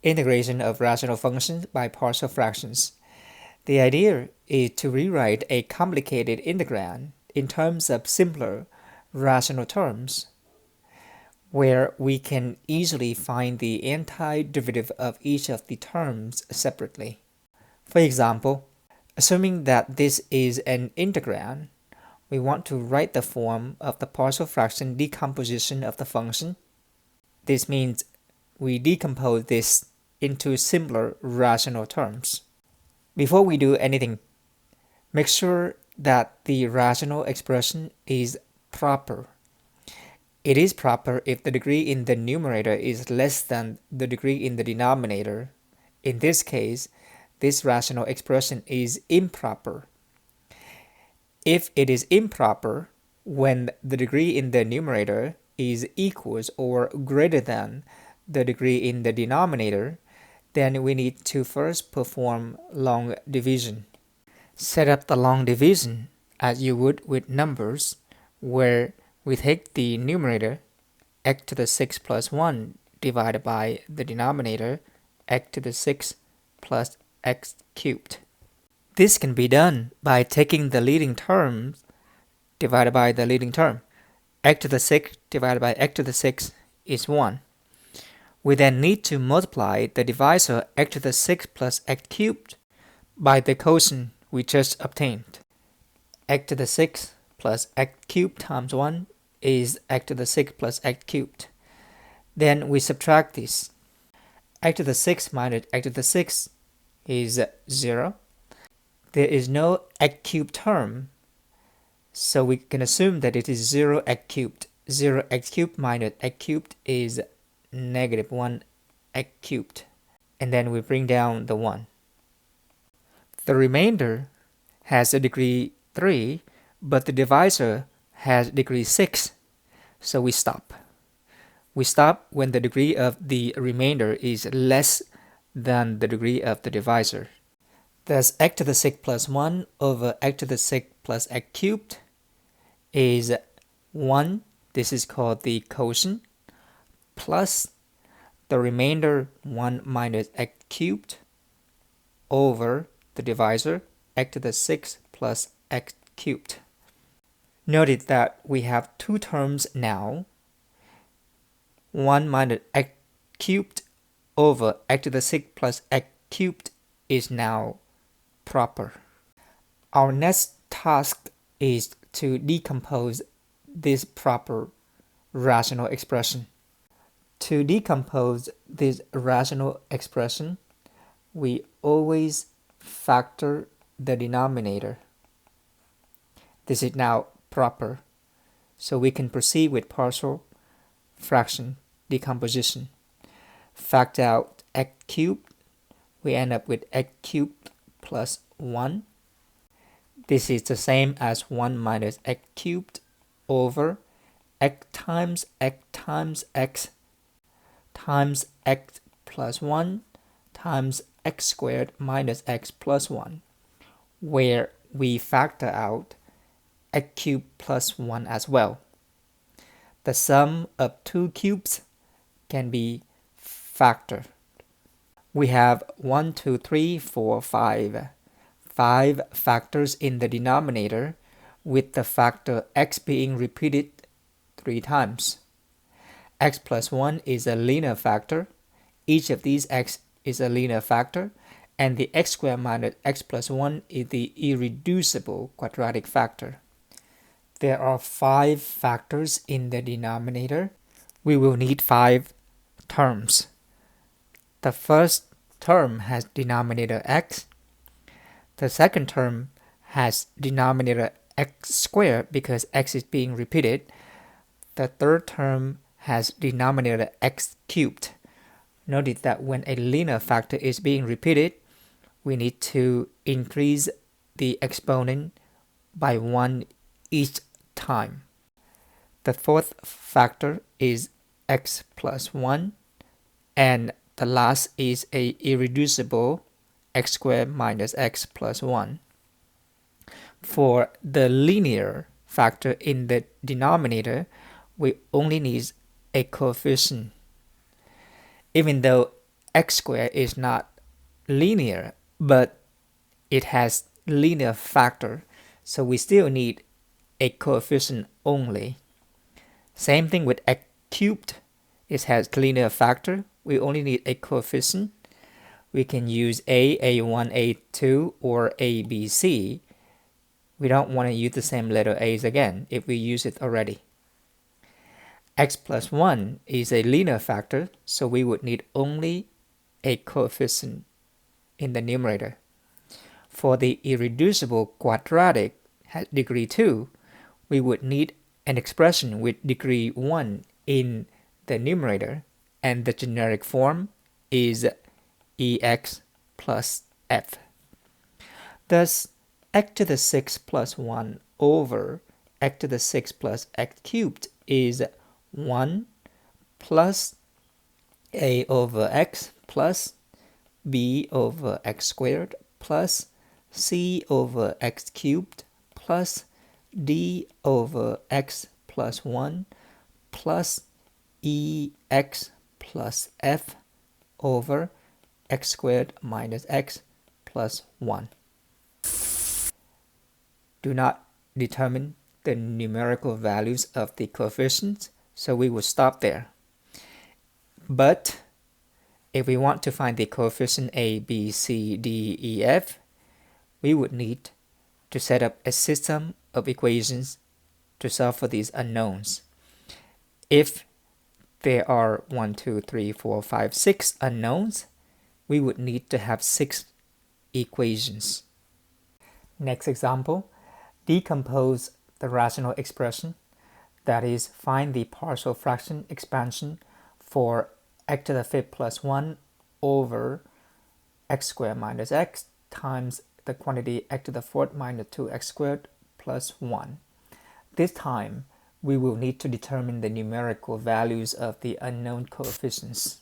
Integration of rational functions by partial fractions. The idea is to rewrite a complicated integrand in terms of simpler rational terms, where we can easily find the antiderivative of each of the terms separately. For example, assuming that this is an integrand, we want to write the form of the partial fraction decomposition of the function. This means we decompose this into simpler rational terms. Before we do anything, make sure that the rational expression is proper. It is proper if the degree in the numerator is less than the degree in the denominator. In this case, this rational expression is improper. If it is improper when the degree in the numerator is equals or greater than the degree in the denominator, then we need to first perform long division. Set up the long division as you would with numbers, where we take the numerator x to the 6 plus 1 divided by the denominator x to the 6 plus x cubed. This can be done by taking the leading term divided by the leading term. X to the 6 divided by x to the 6 is 1. We then need to multiply the divisor x to the 6 plus x cubed by the quotient we just obtained. X to the 6 plus x cubed times 1 is x to the 6 plus x cubed. Then we subtract this. X to the 6 minus x to the 6 is 0. There is no x cubed term, so we can assume that it is 0 x cubed. 0 x cubed minus x cubed is negative 1 x cubed. And then we bring down the 1. The remainder has a degree 3, but the divisor has degree 6, so we stop. We stop when the degree of the remainder is less than the degree of the divisor. Thus, x to the 6 plus 1 over x to the 6 plus x cubed is 1. This is called the quotient, plus the remainder 1 minus x cubed over the divisor x to the 6 plus x cubed. Notice that we have two terms now. 1 minus x cubed over x to the 6 plus x cubed is now proper. Our next task is to decompose this proper rational expression. To decompose this rational expression, we always factor the denominator. This is now proper, so we can proceed with partial fraction decomposition. Factor out x cubed, we end up with x cubed plus 1. This is the same as 1 minus x cubed over x times x times x times x plus 1 times x squared minus x plus 1, where we factor out x cubed plus 1 as well. The sum of two cubes can be factored. We have 1, 2, 3, 4, 5. 5 factors in the denominator, with the factor x being repeated 3 times. X plus 1 is a linear factor. Each of these x is a linear factor, and the x squared minus x plus 1 is the irreducible quadratic factor. There are 5 factors in the denominator. We will need 5 terms. The first term has denominator x. The second term has denominator x squared because x is being repeated. The third term has denominator x cubed. Notice that when a linear factor is being repeated, we need to increase the exponent by 1 each time. The fourth factor is x plus 1, and the last is a irreducible x squared minus x plus 1. For the linear factor in the denominator, we only need a coefficient. Even though x squared is not linear, but it has linear factor, so we still need a coefficient only. Same thing with x cubed. It has linear factor. We only need a coefficient. We can use A1, A2, or A, B, C. We don't want to use the same letter A's again if we use it already. X plus 1 is a linear factor, so we would need only a coefficient in the numerator. For the irreducible quadratic at degree 2, we would need an expression with degree 1 in the numerator, and the generic form is ex plus f. Thus, x to the 6 plus 1 over x to the 6 plus x cubed is 1 plus a over x plus b over x squared plus c over x cubed plus d over x plus 1 plus ex plus f over x squared minus x plus 1. Do not determine the numerical values of the coefficients, so we will stop there. But if we want to find the coefficient a, b, c, d, e, f, we would need to set up a system of equations to solve for these unknowns. If there are 1, 2, 3, 4, 5, 6 unknowns, we would need to have 6 equations. Next example, decompose the rational expression, that is, find the partial fraction expansion for x to the 5th plus 1 over x squared minus x times the quantity x to the 4th minus 2x squared plus 1. This time, we will need to determine the numerical values of the unknown coefficients.